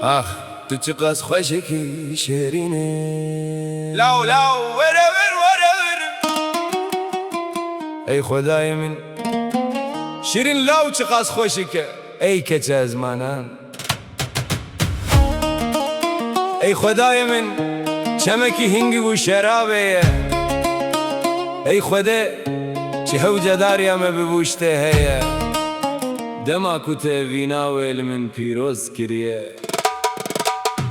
آخ تو چقدر خوشکی شیرینه. لاو whatever ای خدای من شیرین لاو چقدر خوشکه. ای کچ از منم. ای خدای من چمکی هنگی و شرابه. ای خدا چه هوجه داریم ببوشته هیه. دما کته وینا ویل من پیروز کریه.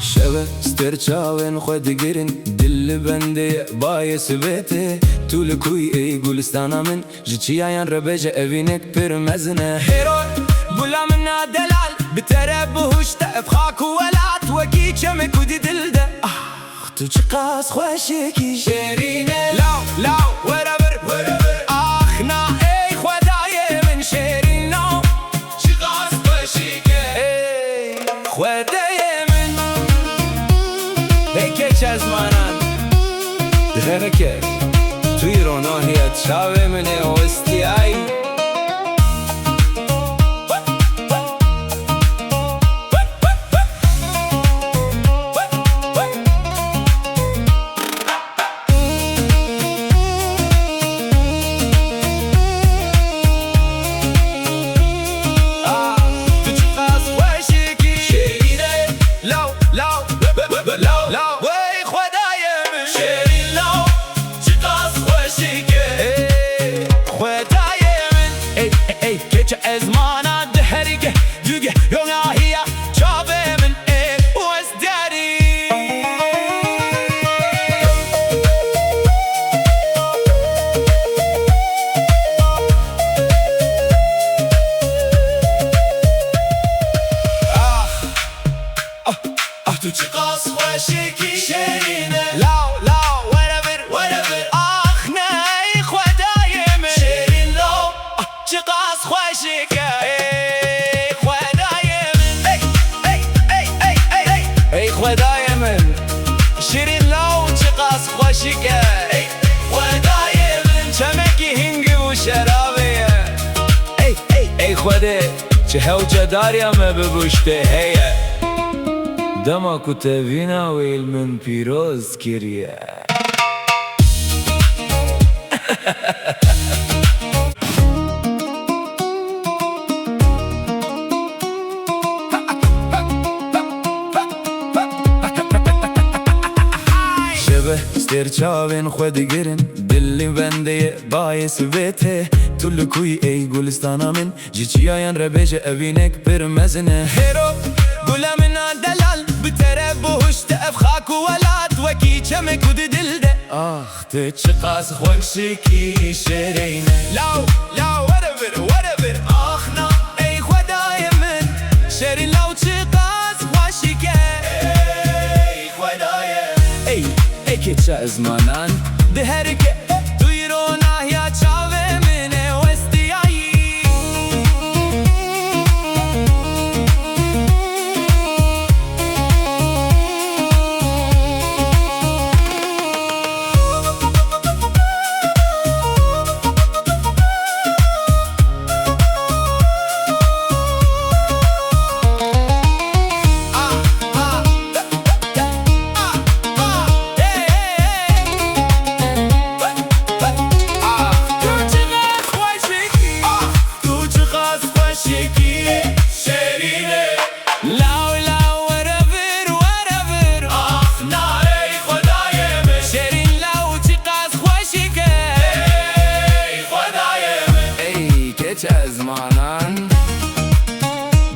شبه سترچاوین خود گرین دل بنده باعث بیته. طول کوی ای گلستانا من جچی آیان ربج اوینک پر مزنه. هیروی بولا من دلال بتره بهشت افخاک و ولات وکی چمکو دی دل ده. آخ تو چقدر خوشکی شیرینه. لاو whatever آخ نه ای خدای من شیرین لاو چقدر خوشکه. ای خدای من ای کچ از منن دهره که توی روناهیت شاوه منه وستی ای. تو چقدر خوشکی شیرینه. لاو whatever آخ نه ای خدای من شیرین لاو چقدر خوشکه. ای خدای من ای خدای من شیرین لاو چقدر خوشکه. ای خدای من چمکی هنگی و شرابه. ای خدا چه هوجه داریم ببوشته هیه. دما کته وینا ویل من پیروز کریه. شبه سترچاوین خود گرین دلی بنده باعث بیته. طول کوی ای گلستانا من جچی آیان ربج اوینک پر مزنه. هیرو گولا من دلال بتره بهشت افخاک و ولات وکی چمکو دی دل ده. آخ تو چقدر خوشکی شیرینه. لاو whatever آخ نه ای خدای من شیرین لاو چقدر خوشکه. ای خدای ای کچ از منن دهره که توی روناهیت شاوه منه وستی ای.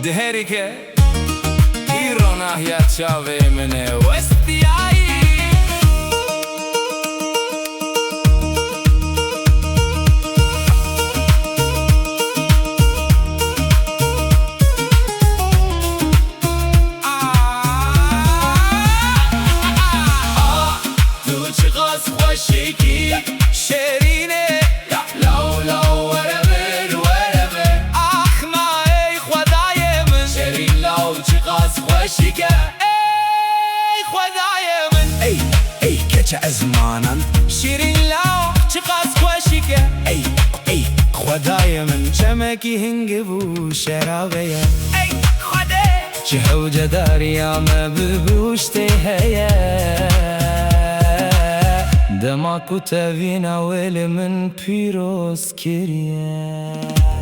دهری که ایران ناحیت شاوه منه وستی ای. تو چقدر خوشکی شیرینه. ای خدای من ای کچ از منن شیرین لاو چقدر خوشکه. ای خدای من چمکی هنگی و شرابه. چه حوجه دریا مبوشته هيا دما کو تevîna wêlê min pîroz kiriye.